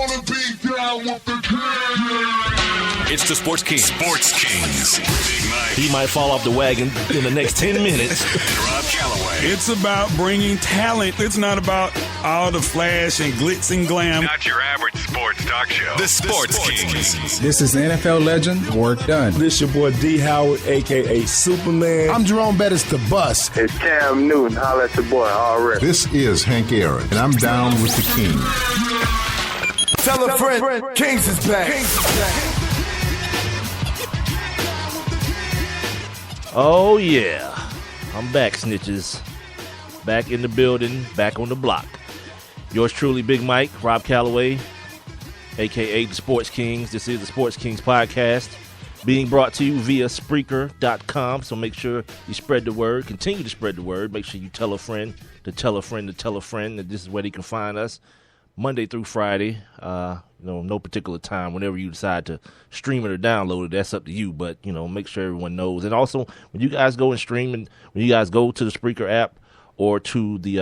wanna be down with the king. It's the Sports Kings. Sports Kings. Big Mike. He might fall off the wagon in the next 10 minutes. Rob Calloway. It's about bringing talent. It's not about all the flash and glitz and glam. Not your average sports talk show. The Sports Kings. This is NFL legend, Work Done. This your boy D. Howard, a.k.a. Superman. I'm Jerome Bettis, the bus. It's Cam Newton. Holla at your boy, already. This is Hank Aaron, and I'm down with the king. Tell a friend, Kings is back. Oh, yeah. I'm back, snitches. Back in the building, back on the block. Yours truly, Big Mike, Rob Calloway, a.k.a. the Sports Kings. This is the Sports Kings podcast being brought to you via Spreaker.com. So make sure you spread the word. Continue to spread the word. Make sure you tell a friend to tell a friend to tell a friend that this is where they can find us Monday through Friday. No particular time. Whenever you decide to stream it or download it, that's up to you. But, make sure everyone knows. And also, when you guys go and stream, and when you guys go to the Spreaker app or to the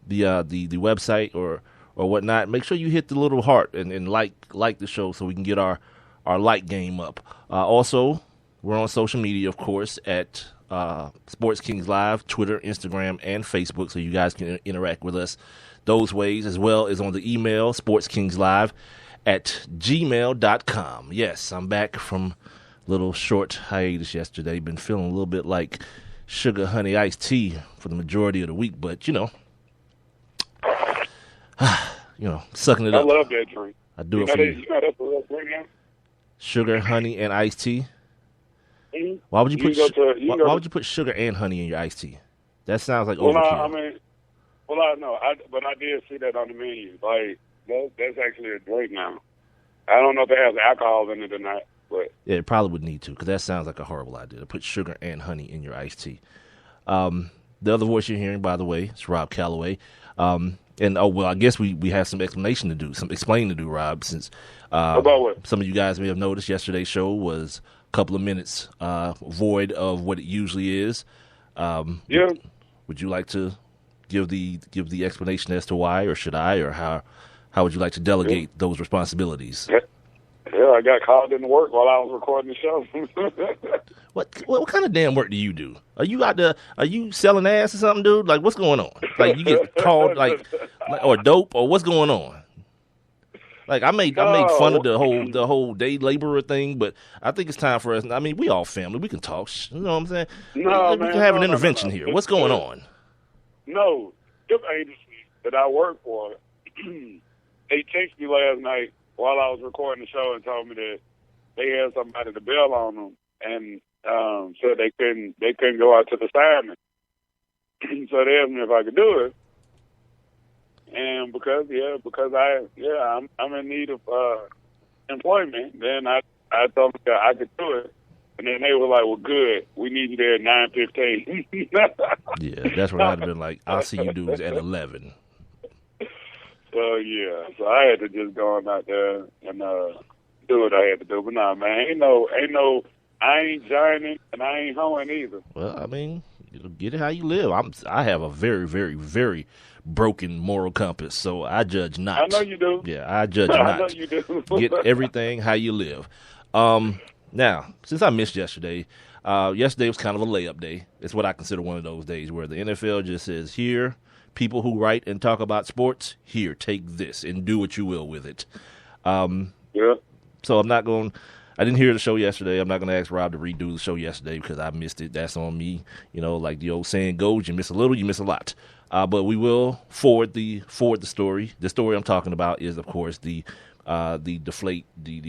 website or whatnot, make sure you hit the little heart and like the show so we can get our like game up. Also, we're on social media, of course, at Sports Kings Live, Twitter, Instagram, and Facebook, so you guys can interact with us those ways, as well as on the email, sportskingslive@gmail.com. Yes, I'm back from a little short hiatus yesterday. Been feeling a little bit like sugar, honey, iced tea for the majority of the week, but, sucking it up. I love that drink. I do it for you. You know that's a real drink, man? Sugar, honey, and iced tea. Mm-hmm. Why would you put sugar and honey in your iced tea? That sounds like overkill. I know, but I did see that on the menu. Like that's actually a drink now. I don't know if it has alcohol in it or not, but yeah, it probably would need to, because that sounds like a horrible idea to put sugar and honey in your iced tea. The other voice you're hearing, by the way, is Rob Calloway. I guess we have some explaining to do, Rob, since about what? Some of you guys may have noticed yesterday's show was a couple of minutes void of what it usually is. Yeah. Would you like to give the explanation as to why, or should I, or how would you like to delegate those responsibilities? Yeah, I got called into work while I was recording the show. What kind of damn work do you do? Are you selling ass or something, dude? Like, what's going on? Like, you get called like or dope, or what's going on? Like, I made fun of the whole day laborer thing, but I think it's time for us. I mean, we all family. We can talk. You know what I'm saying? We can have an intervention here. What's going on? No, this agency that I work for, they texted me last night while I was recording the show and told me that they had somebody to bail on them, and said they couldn't go out to the assignment. So they asked me if I could do it, and because I'm in need of employment. Then I told them that I could do it. And then they were like, well, good. We need you there at 9:15. Yeah, that's what I'd have been like. I'll see you dudes at 11. So, yeah. So I had to just go on out there and do what I had to do. But nah, man, I ain't joining and I ain't hoeing either. Well, I mean, get it how you live. I have a very, very, very broken moral compass, so I judge not. I know you do. Yeah, I judge not. I know you do. Get everything how you live. Now, since I missed yesterday, yesterday was kind of a layup day. It's what I consider one of those days where the NFL just says, here, people who write and talk about sports, here, take this and do what you will with it. Yeah. So I didn't hear the show yesterday. I'm not going to ask Rob to redo the show yesterday because I missed it. That's on me. Like the old saying goes, you miss a little, you miss a lot. But we will forward the story. The story I'm talking about is, of course, the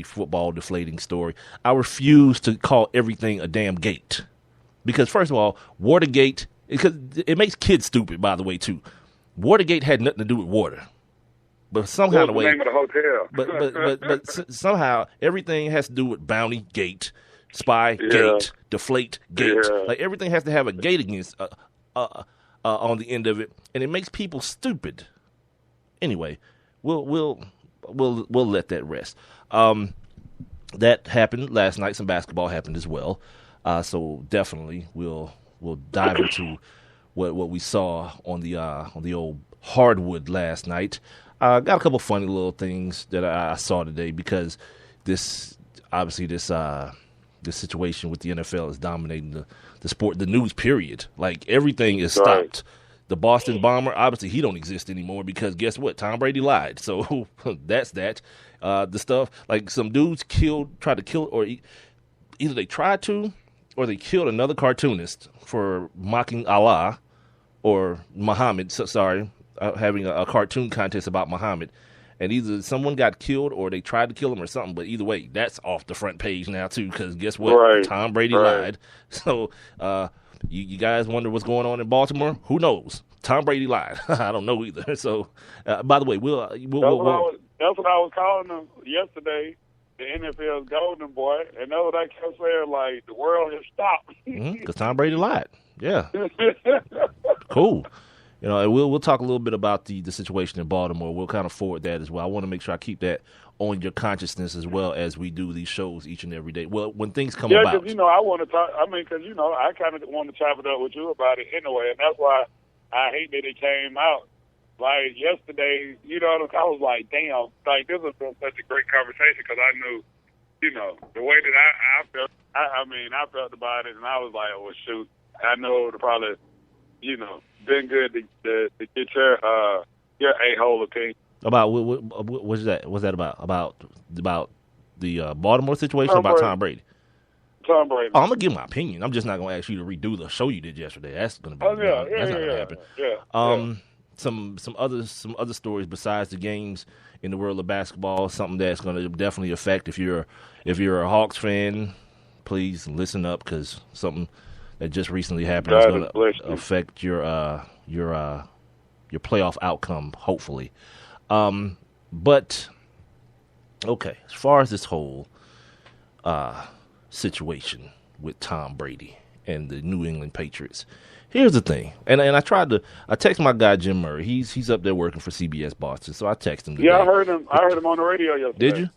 football deflating story. I refuse to call everything a damn gate, because first of all, Watergate, because it makes kids stupid, by the way, too. Watergate had nothing to do with water, but somehow the name of the hotel. but somehow everything has to do with Bounty Gate, Spy Gate, Deflate Gate. Yeah. Like, everything has to have a gate against on the end of it, and it makes people stupid. Anyway, we'll let that rest. That happened last night. Some basketball happened as well. So definitely we'll dive into what we saw on the old hardwood last night. Got a couple funny little things that I saw today because this situation with the NFL is dominating the sport, the news period. Like everything is stopped. Right. The Boston Bomber, obviously he don't exist anymore because guess what? Tom Brady lied. So that's that. The stuff like some dudes tried to kill, or either they tried to, or they killed another cartoonist for mocking Allah or Muhammad. Having a cartoon contest about Muhammad. And either someone got killed or they tried to kill him or something. But either way, that's off the front page now, too, because guess what? Right. Tom Brady lied. So you guys wonder what's going on in Baltimore? Who knows? Tom Brady lied. I don't know either. So, by the way, that's what I was calling them yesterday, the NFL's golden boy. And that's what I kept saying, like, the world has stopped. Because Tom Brady lied. Yeah. Cool. You know, and we'll talk a little bit about the situation in Baltimore. We'll kind of forward that as well. I want to make sure I keep that on your consciousness as well as we do these shows each and every day. Well, when things come about. Yeah, because, I want to talk. I mean, because, I kind of want to chop it up with you about it anyway. And that's why I hate that it came out. Like, yesterday, I was like, damn, like, this has been such a great conversation because I knew, the way that I felt. I felt about it, and I was like, oh, shoot. I know it would probably, been good to get your a-hole opinion. About what's that? What's that about? About the Baltimore situation or about Tom Brady? Tom Brady. Oh, I'm gonna give my opinion. I'm just not gonna ask you to redo the show you did yesterday. That's gonna be that's not gonna happen. Yeah. Some other stories besides the games in the world of basketball. Something that's gonna definitely affect if you're a Hawks fan. Please listen up because something that just recently happened is going to affect your playoff outcome, hopefully. But okay, as far as this whole situation with Tom Brady and the New England Patriots, here's the thing. And I text my guy Jim Murray. He's up there working for CBS Boston, so I text him today. Yeah, I heard him on the radio yesterday. Did you?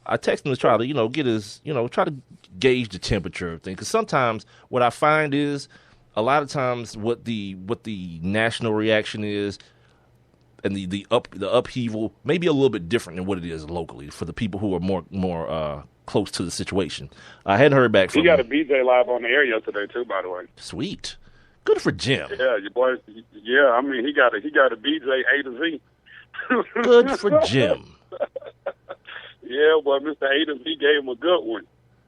I text him to try to, get his, try to gauge the temperature of things. Because sometimes what I find is a lot of times what the national reaction is and the upheaval may be a little bit different than what it is locally for the people who are more close to the situation. I hadn't heard back from him. He got a BJ live on the air yesterday too, by the way. Sweet. Good for Jim. Yeah, your boy. Yeah, I mean he got a BJ A to Z. Good for Jim. Yeah, but Mr. A to Z gave him a good one.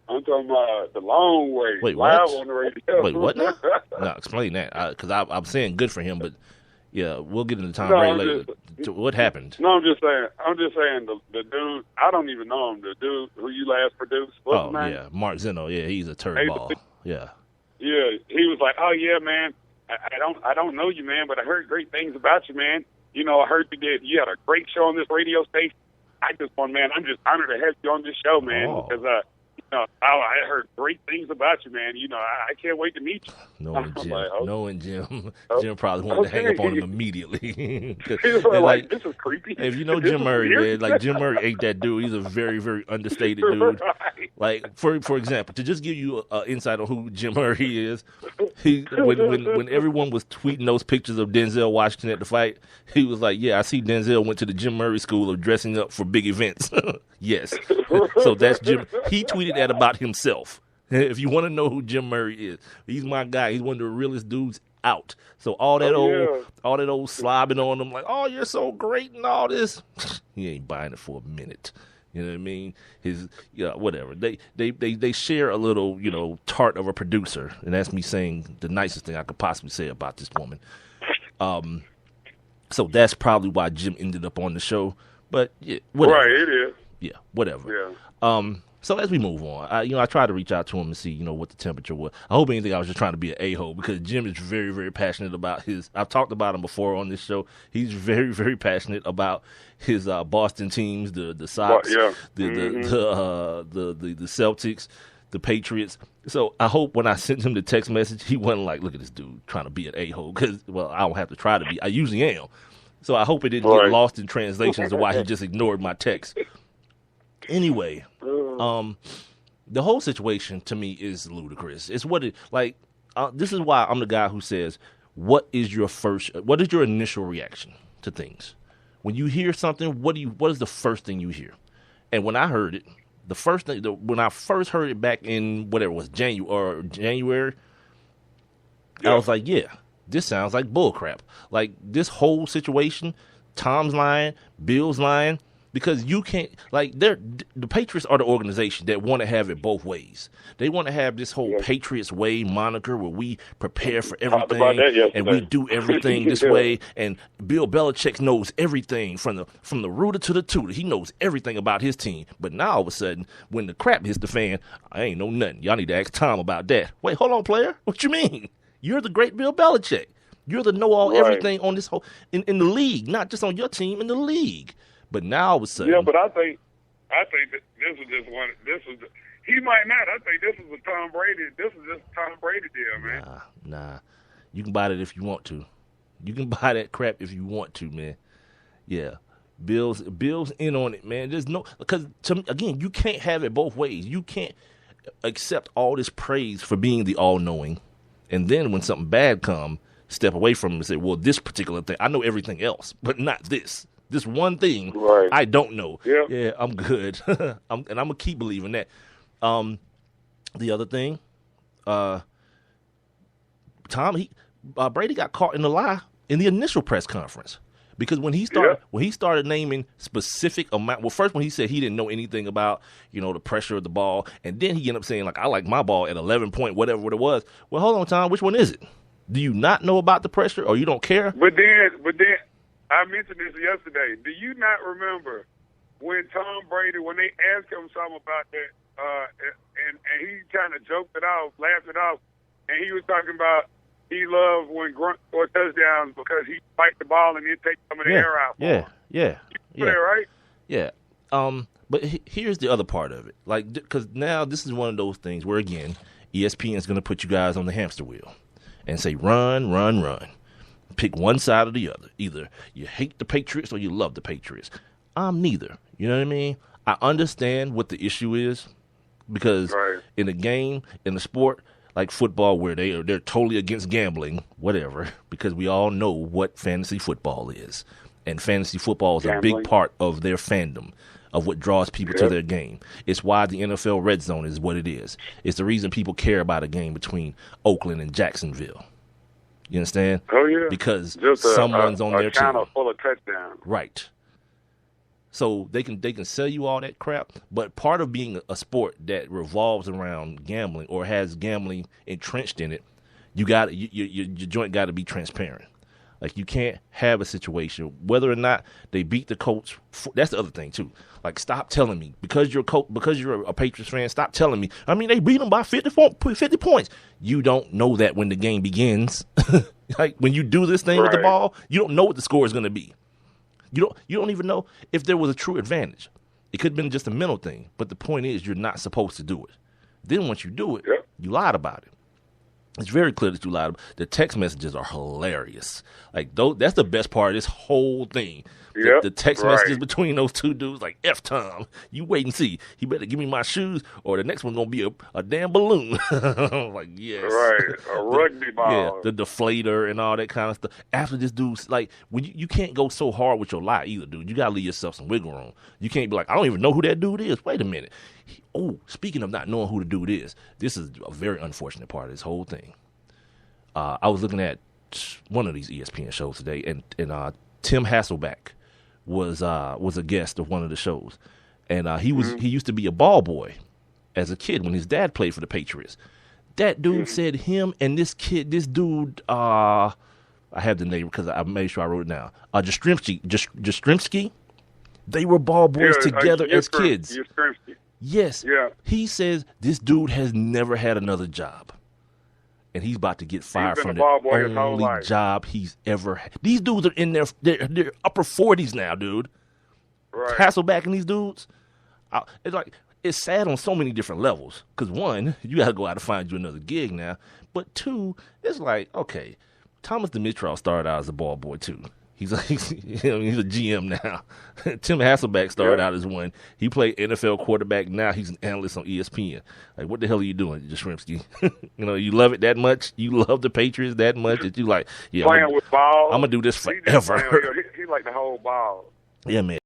I'm talking about the long way. Wait, live what? On the radio. Wait, what now? No, explain that. Because I'm saying good for him, but yeah, we'll get into Tom Brady later. What happened? No, I'm just saying the dude. I don't even know him. The dude who you last produced. What's his name? Yeah, Mark Zeno. Yeah, he's a turd ball. Yeah. Yeah, he was like, "Oh yeah, man. I don't know you, man, but I heard great things about you, man. I heard you had a great show on this radio station. I'm just honored to have you on this show, man, because I heard great things about you, man. I can't wait to meet you." Knowing Jim, like, okay. Knowing Jim, Jim probably wanted to hang up on him immediately. He was like, this is creepy. If you know Jim Murray, man, like Jim Murray ain't that dude. He's a very, very understated dude. Right. Like for example, to just give you an insight on who Jim Murray is, when everyone was tweeting those pictures of Denzel Washington at the fight, he was like, "Yeah, I see Denzel went to the Jim Murray School of dressing up for big events." Yes, so that's Jim. He tweeted that about himself. If you want to know who Jim Murray is, he's my guy. He's one of the realest dudes out. So all that old slobbing on him, like, "Oh, you're so great" and all this, he ain't buying it for a minute. You know what I mean? Whatever. They share a little, tart of a producer, and that's me saying the nicest thing I could possibly say about this woman. So that's probably why Jim ended up on the show. But yeah, whatever. Right, it is. Yeah, whatever. Yeah. So as we move on, I tried to reach out to him and see, what the temperature was. I hope anything I was just trying to be an a-hole because Jim is very, very passionate about I've talked about him before on this show. He's very, very passionate about his Boston teams, the Sox, the Celtics, the Patriots. So I hope when I sent him the text message, he wasn't like, "Look at this dude trying to be an a-hole," because, well, I don't have to try to be. I usually am. So I hope it didn't get lost in translation as to why he just ignored my text. Anyway, the whole situation to me is ludicrous. It's this is why I'm the guy who says, what is your initial reaction? to things. When you hear something, what is the first thing you hear? And when I heard it, when I first heard it back in whatever it was, January, I was like, yeah, this sounds like bullcrap. Like this whole situation, Tom's lying, Bill's lying, because you can't, like, the Patriots are the organization that want to have it both ways. They want to have this whole Patriots way moniker where we prepare for everything and we do everything this way. And Bill Belichick knows everything from the rooter to the tutor. He knows everything about his team. But now all of a sudden, when the crap hits the fan, I ain't know nothing. Y'all need to ask Tom about that. Wait, hold on, player. What you mean? You're the great Bill Belichick. You're the know-all everything on this whole in the league, not just on your team, in the league. But now all of a sudden, yeah. But I think that this was just one. He might not. I think this is a Tom Brady. This is just a Tom Brady deal, man. Nah. You can buy that if you want to. You can buy that crap if you want to, man. Yeah. Bill's in on it, man. There's no, because again, you can't have it both ways. You can't accept all this praise for being the all-knowing, and then when something bad comes, step away from it and say, well, this particular thing, I know everything else, but not this. This one thing, I don't know. Yeah, I'm good. And I'm going to keep believing that. The other thing, Brady got caught in the lie in the initial press conference. Because when he started naming specific amount, well, first when he said he didn't know anything about, the pressure of the ball, and then he ended up saying, like, I like my ball at 11 point, whatever it was. Well, hold on, Tom, which one is it? Do you not know about the pressure, or you don't care? But then, I mentioned this yesterday. Do you not remember when Tom Brady, when they asked him something about that, and he kind of joked it off, laughed it off, and he was talking about he loved when Grunt scored touchdowns because he spiked the ball and he'd take some of the air out. Yeah. Right? Yeah. But here's the other part of it. Like, because now this is one of those things where, again, ESPN is going to put you guys on the hamster wheel and say, run. Pick one side or the other. Either you hate the Patriots or you love the Patriots. I'm neither. You know what I mean? I understand what the issue is because in a game, in a sport like football where they're totally against gambling, whatever, because we all know what fantasy football is. And fantasy football is a big part of their fandom, of what draws people to their game. It's why the NFL Red Zone is what it is. It's the reason people care about a game between Oakland and Jacksonville. You understand? Oh, yeah. Because just someone's on their team. Full of touchdowns. Right. So they can sell you all that crap, but part of being a sport that revolves around gambling or has gambling entrenched in it, your joint got to be transparent. Like, you can't have a situation, whether or not they beat the Colts. That's the other thing, too. Like, stop telling me, because you're a Patriots fan, stop telling me. I mean, they beat them by 50 points. You don't know that when the game begins. Like, when you do this thing with the ball, you don't know what the score is going to be. You don't even know if there was a true advantage. It could have been just a mental thing. But the point is, you're not supposed to do it. Then once you do it, you lied about it. It's very clear that you lied. The text messages are hilarious. Like, that's the best part of this whole thing. The text messages between those two dudes, like, F Tom, you wait and see. He better give me my shoes, or the next one's going to be a damn balloon. Like, yes. Right, a rugby ball. Yeah, the deflator and all that kind of stuff. After this dude's, like, when you can't go so hard with your lie either, dude. You got to leave yourself some wiggle room. You can't be like, I don't even know who that dude is. Wait a minute. Speaking of not knowing who the dude is, this is a very unfortunate part of this whole thing. I was looking at one of these ESPN shows today, and Tim Hasselbeck was a guest of one of the shows, and he used to be a ball boy as a kid when his dad played for the Patriots. That dude said him and this dude, I have the name because I made sure I wrote it down. Jastrzemski, they were ball boys together as kids. Yes. Yeah. He says this dude has never had another job. And he's about to get fired from the only job he's ever had. These dudes are in their upper 40s now, dude. Right. Hasselbeck and these dudes. It's sad on so many different levels. Because one, you got to go out and find you another gig now. But two, it's like, okay, Thomas Dimitrov started out as a ball boy too. He's a GM now. Tim Hasselbeck started out as one. He played NFL quarterback. Now he's an analyst on ESPN. Like, what the hell are you doing, Yastrzemski? You love it that much? You love the Patriots that much that you like, yeah, playing with balls. I'm going to do this forever. He like the whole ball. Yeah, man.